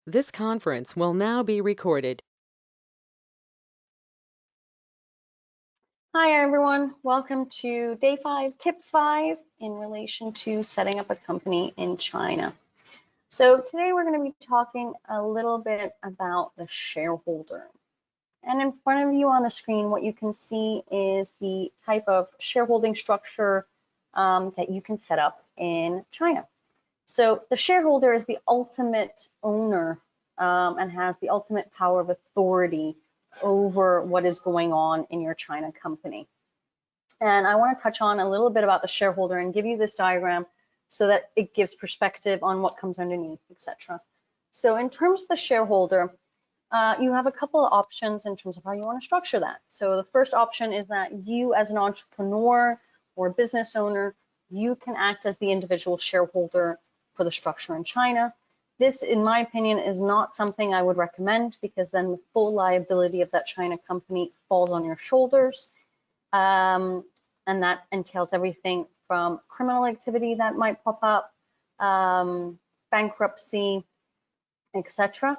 This conference will now be recorded. Hi everyone, welcome to day 5, tip 5 in relation to setting up a company in China. So today we're going to be talking a little bit about the shareholder. And in front of you on the screen, what you can see is the type of shareholding structure that you can set up in China. So the shareholder is the ultimate owner and has the ultimate power of authority over what is going on in your China company. And I want to touch on a little bit about the shareholder and give you this diagram so that it gives perspective on what comes underneath, etc. So in terms of the shareholder, you have a couple of options in terms of how you want to structure that. So the first option is that you as an entrepreneur or business owner, you can act as the individual shareholder for the structure in China. This, in my opinion, is not something I would recommend because then the full liability of that China company falls on your shoulders. And that entails everything from criminal activity that might pop up, bankruptcy, etc.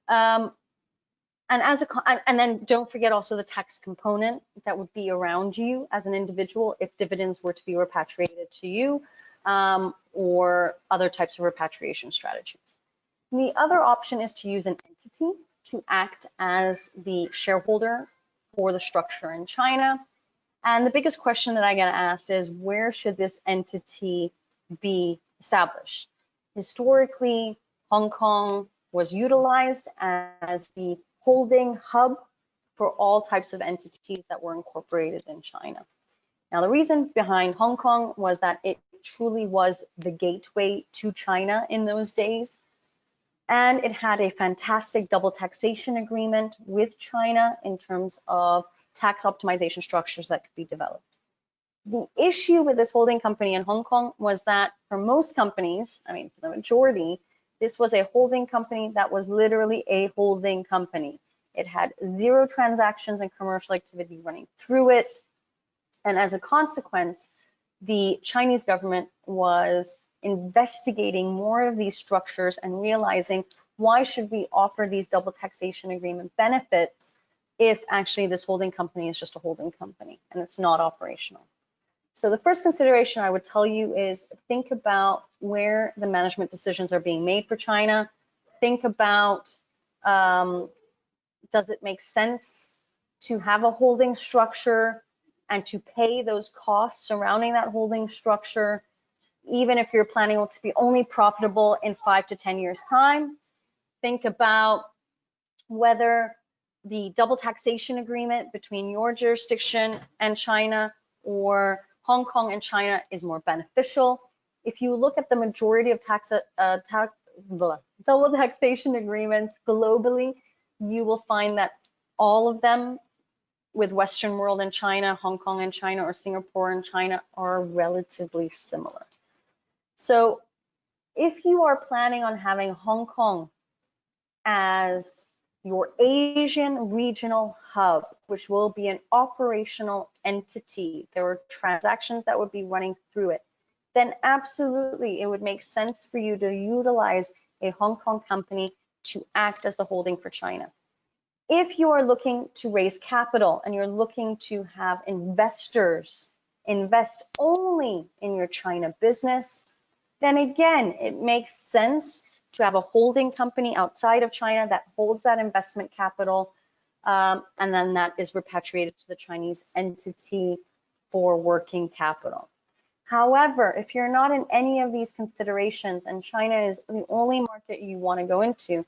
And then don't forget also the tax component that would be around you as an individual if dividends were to be repatriated to you, or other types of repatriation strategies. The other option is to use an entity to act as the shareholder for the structure in China. And the biggest question that I get asked is, where should this entity be established? Historically, Hong Kong was utilized as the holding hub for all types of entities that were incorporated in China. Now, the reason behind Hong Kong was that it truly was the gateway to China in those days. And it had a fantastic double taxation agreement with China in terms of tax optimization structures that could be developed. The issue with this holding company in Hong Kong was that for most companies, I mean, for the majority, this was a holding company that was literally a holding company. It had zero transactions and commercial activity running through it. And as a consequence, the Chinese government was investigating more of these structures and realizing, why should we offer these double taxation agreement benefits if actually this holding company is just a holding company and it's not operational? So the first consideration I would tell you is think about where the management decisions are being made for China. Think about, does it make sense to have a holding structure and to pay those costs surrounding that holding structure, even if you're planning to be only profitable in 5 to 10 years' time? Think about whether the double taxation agreement between your jurisdiction and China or Hong Kong and China is more beneficial. If you look at the majority of double taxation agreements globally, you will find that all of them with Western world and China, Hong Kong and China, or Singapore and China are relatively similar. So if you are planning on having Hong Kong as your Asian regional hub, which will be an operational entity, there are transactions that would be running through it, then absolutely it would make sense for you to utilize a Hong Kong company to act as the holding for China. If you are looking to raise capital and you're looking to have investors invest only in your China business, then again, it makes sense to have a holding company outside of China that holds that investment capital, and then that is repatriated to the Chinese entity for working capital. However, if you're not in any of these considerations and China is the only market you want to go into,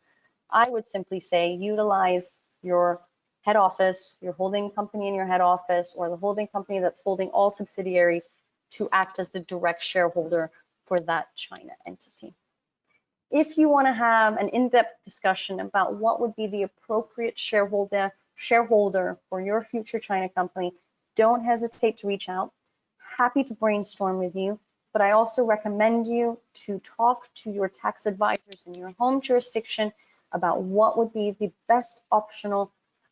I would simply say utilize your head office, your holding company in your head office, or the holding company that's holding all subsidiaries to act as the direct shareholder for that China entity. If you want to have an in-depth discussion about what would be the appropriate shareholder for your future China company, don't hesitate to reach out. Happy to brainstorm with you, but I also recommend you to talk to your tax advisors in your home jurisdiction about what would be the best option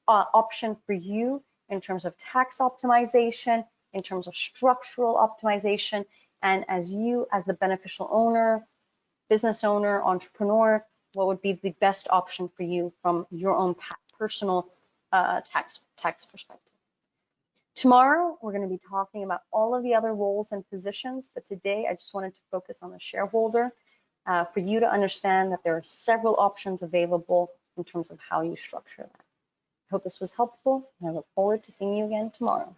for you in terms of tax optimization, in terms of structural optimization, and as you, as the beneficial owner, business owner, entrepreneur, what would be the best option for you from your own personal tax perspective. Tomorrow, we're going to be talking about all of the other roles and positions, but today I just wanted to focus on the shareholder for you to understand that there are several options available in terms of how you structure that. I hope this was helpful, and I look forward to seeing you again tomorrow.